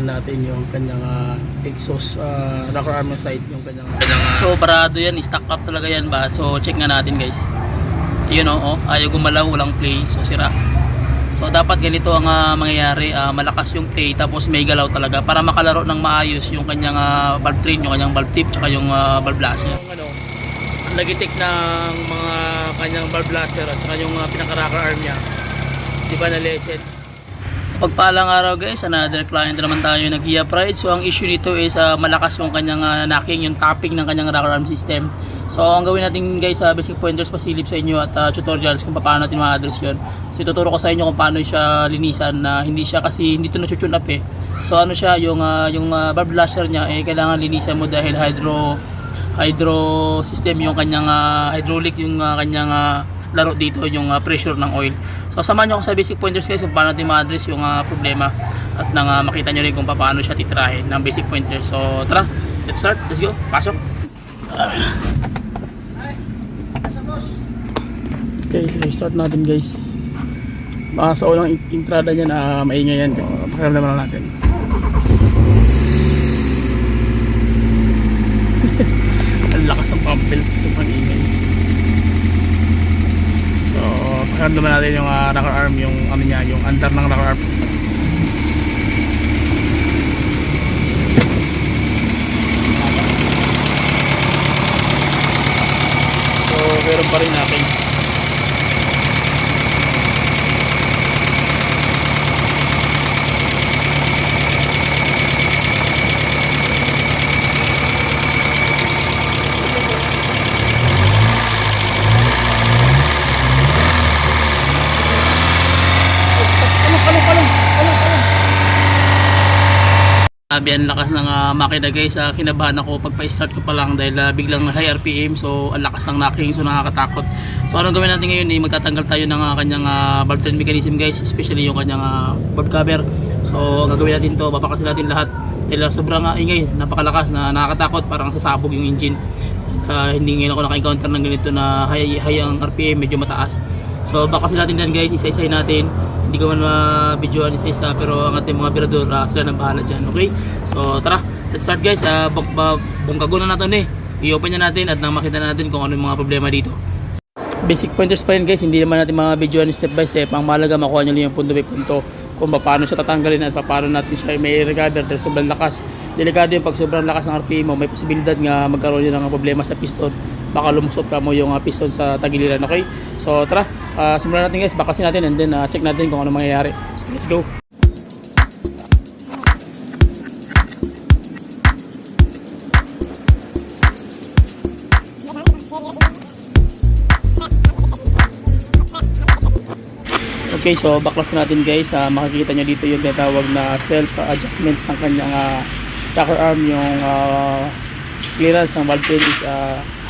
tinanggal natin yung kanyang exhaust rocker arm side, yung kanyang So barado yan, stock up talaga yan ba? So check nga natin guys. Yun o, ayaw gumalaw, walang play, so sira. So dapat ganito ang mangyayari, malakas yung play tapos may galaw talaga para makalaro ng maayos yung kanyang valve train, yung kanyang valve tip, tsaka yung valve blaster. yung nagitik ng mga kanyang valve blaster at saka yung pinaka-rocker arm niya, di ba na-lesson. Pagpalang araw guys, another client naman tayo nag-Gia Pride. So ang issue nito is malakas yung kanyang knocking, yung tapping ng kanyang rocker arm system. So ang gawin natin guys, basic pointers pasilip sa inyo at tutorials kung paano natin ma-address yun. So ituturo ko sa inyo kung paano siya linisan na hindi siya, kasi hindi ito na-tune up eh. So ano siya, yung valve blaster niya kailangan linisan mo dahil hydro system yung kanyang hydraulic, yung kanyang laro dito yung pressure ng oil. So samahan nyo ako sa basic pointers guys kung paano natin ma-address yung problema at nang makita nyo rin kung paano siya titirahin ng basic pointers. So tara, let's start, let's go, pasok. Okay, so start natin guys. Baka sa unang entrada niya na maingay yan, pakiramdaman lang natin. Ang lakas ng pump belt, sobrang ingay. So pakiramdaman natin yung rocker arm, yung ano niya, yung under ng rocker arm. So meron pa rin natin. Ang lakas ng makina guys, kinabahan ako pagpa-start ko pa lang dahil biglang high RPM, so ang lakas ng knocking, so nakakatakot. So anong gawin natin ngayon, magtatanggal tayo ng kanyang valve train mechanism guys, especially yung kanyang valve cover. So gagawin natin to, papakasin natin lahat dahil sobrang ingay, napakalakas na nakakatakot, parang sasabog yung engine. Hindi ngayon ako naka-encounter ng ganito na high ang RPM, medyo mataas. So bakasin natin yan guys, isa-isay natin. Hindi ko man ma-videoan isa-isa, pero ang ating mga birador sila nang bahala dyan, okay? So tara, let's start guys. Bungkago na natin i-open na natin at nang makita natin kung ano yung mga problema dito. Basic pointers pa rin guys, hindi naman natin mga videoan step by step. Ang mahalaga makuha nyo lang yung punto by punto kung paano siya tatanggalin at paano natin siya may recover dahil sobrang lakas. Delikado yung pag sobrang lakas ng RPM mo, may posibilidad nga magkaroon yun ng problema sa piston. Baka lumusot ka mo yung piston sa tagiliran, okay? So tara, simulan natin guys, bakasin natin and then check natin kung ano mangyayari. So let's go. Okay, so baklasin natin guys. Makikita nyo dito yung tinatawag na self adjustment ng kanyang rocker arm. Yung clearance ng valve train is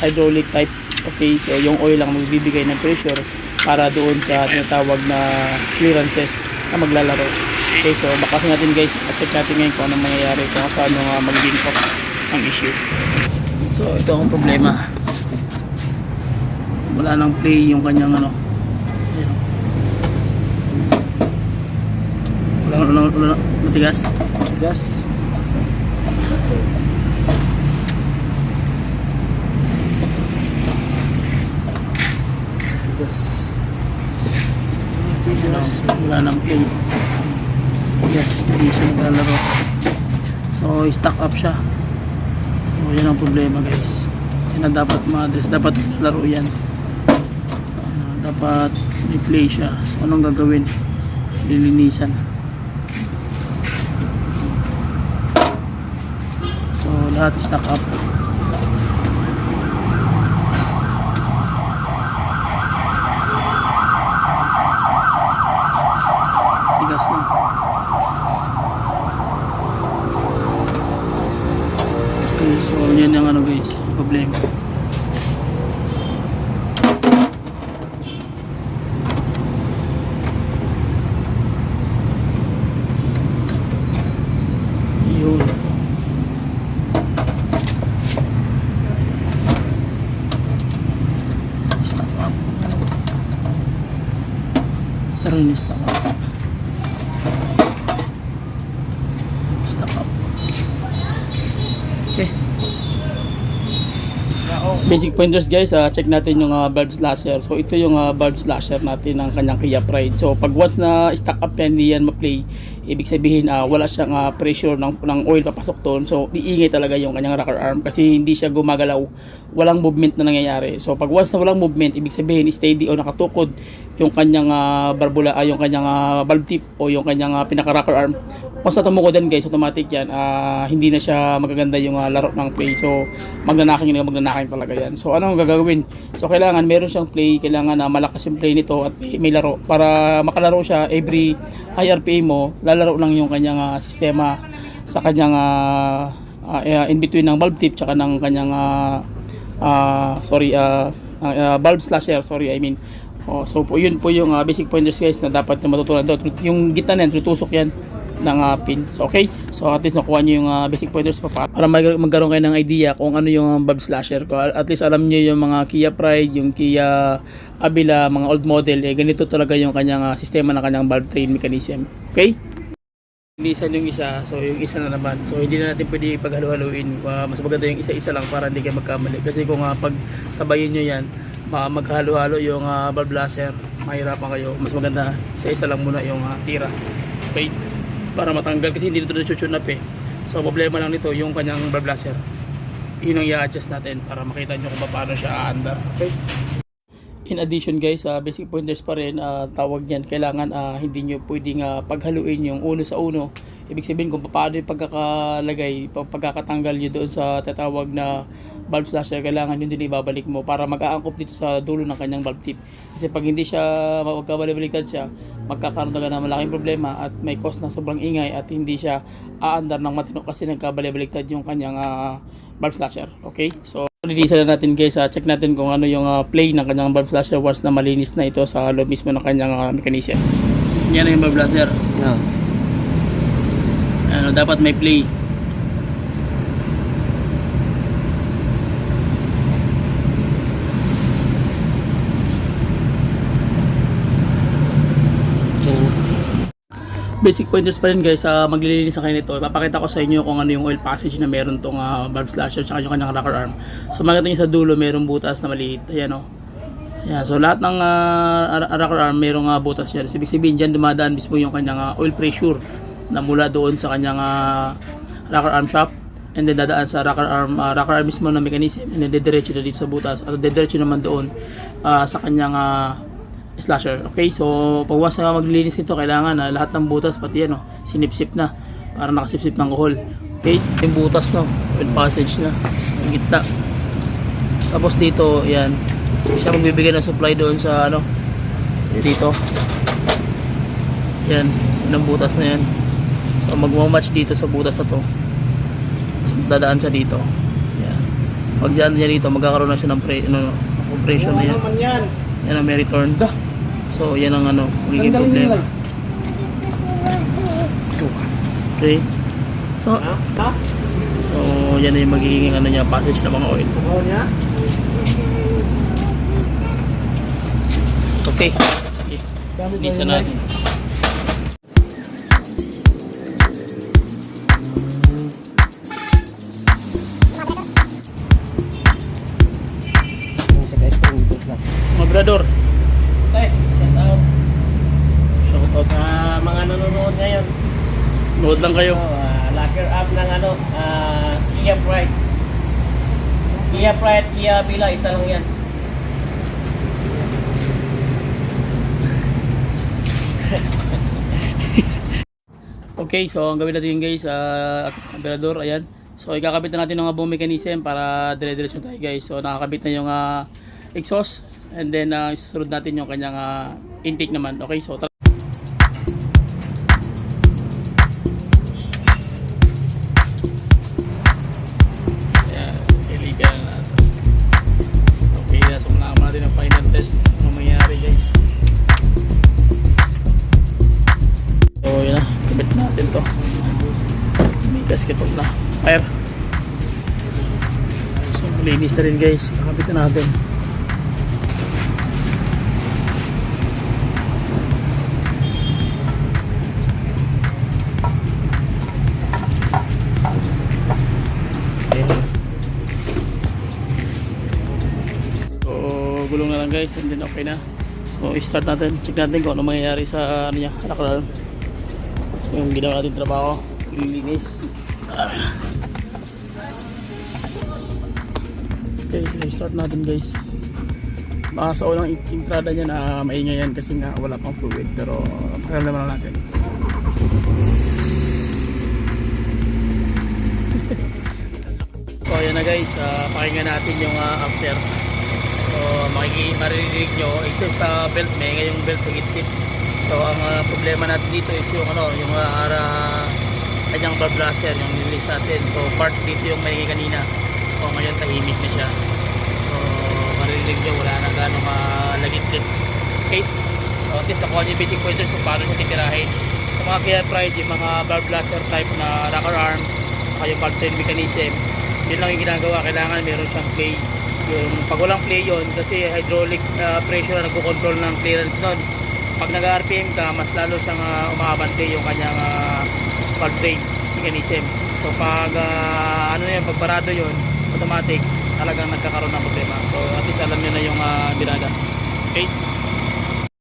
hydraulic type. Okay, so yung oil lang magbibigay ng pressure para doon sa tinatawag na clearances na maglalaro. Okay, so bakasin natin guys at check natin ngayon kung anong mangyayari, kung saan magiging cause ang issue. So ito ang problema, wala nang play yung kanyang wala matigas. Wala nang play. Yes, hindi siya naglalaro. So stuck up siya. So yan ang problema guys. Yan ang dapat ma-address. Dapat laro yan. Dapat i-play siya. So anong gagawin? Lilinisan. So lahat stuck up. Tigas na. Okay, so yan yung guys, problema. Yun. Stop up. Pero ini stop up. Stop Okay. Basic pointers guys, check natin yung valve slasher. So ito yung valve slasher natin ng kanyang Kia Pride. So pag once na stack up yan, hindi yan ma-play, ibig sabihin wala siyang pressure ng oil papasok doon. So iingay talaga yung kanyang rocker arm kasi hindi siya gumagalaw, walang movement na nangyayari. So pag once na walang movement, ibig sabihin steady o nakatukod yung kanyang barbula, yung kanyang valve tip o yung kanyang pinaka rocker arm. Once na tumukod yan guys, automatic yan, hindi na siya magaganda yung laro ng play. So magnanaking talaga yan. So ano ang gagawin? So kailangan meron siyang play, kailangan malakas yung play nito at may laro. Para makalaro siya every high RPM mo, lalaro lang yung kanyang sistema sa kanyang in between ng valve tip tsaka ng kanyang valve slasher, so po yun po yung basic pointers guys na dapat na matutunan doon. Yung gitna na yan, tutusok yan ng pin. So okay, so at least nakuha nyo yung basic pointers para magkaroon kayo ng idea kung ano yung valve slasher ko. At least alam nyo yung mga Kia Pride, yung Kia Avila, mga old model, ganito talaga yung kanyang sistema ng kanyang valve train mechanism. Okay, linisan yung isa, so yung isa na naman, so hindi na natin pwede paghalo-haluin. Mas maganda yung isa-isa lang para hindi kayo magkamali, kasi kung pag sabayin nyo yan, maghalo-halo yung valve slasher, mahirapan kayo. Mas maganda isa-isa lang muna yung tira, okay, para matanggal, kasi hindi nito na-tune up So problema lang nito yung kanyang valve slasher, yun ang i-adjust natin para makita nyo kung paano siya aandar. Okay, in addition guys, basic pointers pa rin, tawag yan, kailangan hindi nyo pwedeng paghaluin yung uno sa uno. Ibig sabihin kung paano yung pagkakalagay, pagkakatanggal nyo doon sa tatawag na valve slasher, kailangan yun din ibabalik mo para mag-aangkop dito sa dulo ng kanyang valve tip. Kasi pag hindi siya magkabaliktad siya, magkakaroon talaga ng malaking problema at may cost ng sobrang ingay at hindi siya aandar ng matino kasi nagkabaliktad yung kanyang valve slasher. Okay, so linisan na natin guys, check natin kung ano yung play ng kanyang valve slasher once na malinis na ito sa loob mismo ng kanyang mechanism. Yan na yung valve slasher. Ano, dapat may play. Basic pointers pa rin guys, maglilinis sa kayo nito. Ipapakita ko sa inyo kung ano yung oil passage na meron tong valve slasher at yung kanyang rocker arm. So makikita nyo sa dulo merong butas na maliit. Ayan o. Yan. So lahat ng rocker arm merong butas yan. So ibig sabihin dyan dumadaan mismo yung kanyang oil pressure na mula doon sa kanyang rocker arm shaft, and then dadaan sa rocker arm mismo na mechanism, and then dediretso na dito sa butas at dediretso naman doon sa kanyang slasher. Okay, so pag once na maglilinis ito, kailangan lahat ng butas pati yan sinipsip na para nakasipsip ng kuhol. Okay, yung butas oil passage na yung gitna. Tapos dito yan, siya magbibigay ng supply doon sa dito. Yan, yung butas na yan. So magmamatch dito sa butas na to. So, dadaan siya dito. Yan. Pag dyan niya dito, magkakaroon na siya ng compression na yan. Yan ang may return. So yan ang magiging problema. Okay. So yan na yung magiging niya, passage ng mga oil. Okay. Linisan natin. Obrador. Shout out sa mga nanonood ngayon. Nood lang kayo. Locker up ng Kia Pride. Kia Pride, Kia Avila, isa lang yan. Okay, so ang gawin natin guys, Obrador, ayan. So ikakabit na natin ng buong mechanism para dire-diretso tayo guys. So nakakabit na yung exhaust, and then susunod natin yung kanyang intake naman. Okay, so ayan, iligan na natin. Okay, so malaman natin ang final test ano mangyayari guys. So yun na, kabit natin to. May gasket na fire. So linis na rin guys, kakabit na natin. guys, and then okay na. So start natin, check natin kung ano mangyayari sa ano niya, rocker arm. So, yung ginawa natin trabaho, lilinis. Okay, so start natin guys. Baka sa unang entrada niya na maingay yan kasi nga wala pang fluid, pero pakalaman na natin. So ayan na guys, pakinggan natin yung after. So maririnig nyo, except sa belt may ngayong belt higit-hit. So ang problema natin dito is yung yung kanyang valve blaster, yung release natin. So parts dito yung maingay kanina. So ngayon tahimik na siya. So maririnig nyo, wala na gano'ng lagit-lit. Okay? So at least nakuha niyo yung basic pointers kung paano siya titirahin. Sa mga Kia Pride, yung mga valve blaster type na rocker arm, saka yung valve train mechanism, yun lang yung ginagawa. Kailangan meron siyang play. Yung pag walang play yun, kasi hydraulic pressure na nagko-control ng clearance nun. Pag nag-RPM ka, mas lalo siyang umakabante yung kanyang valve train mechanism. So pag pag parado yun, automatic talagang nagkakaroon ng problema. So at least alam nyo na yung birada. Okay?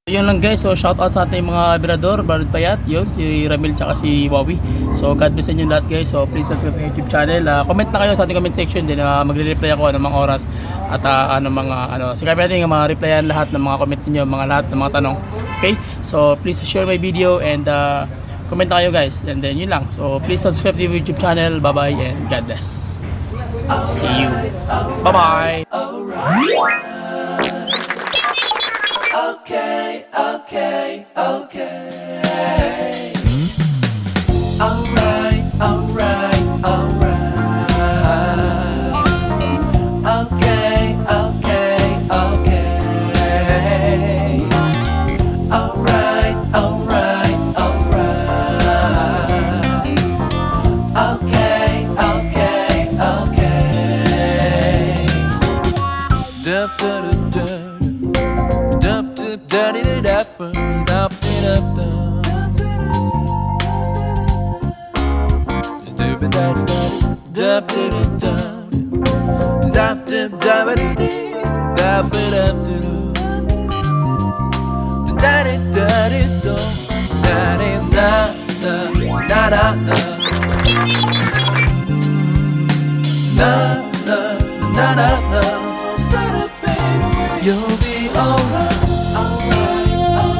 Yun lang guys, so shout out sa ating mga birador, Barod Payat, yun, si Ramil tsaka si Wawi. So God bless inyo lahat guys, so please subscribe to YouTube channel. Comment na kayo sa ating comment section din, magre-reply ako anong mga oras at sikapin natin yung mga replyan lahat ng mga comment niyo, lahat ng mga tanong. Okay, so please share my video and comment na kayo guys, and then yun lang. So please subscribe to YouTube channel, bye bye and God bless. See you, bye bye. Okay, okay, okay. Alright, alright, alright. Okay, okay, okay. Alright, alright, alright. Okay, okay, okay. Da da da da. You'll be alright, alright.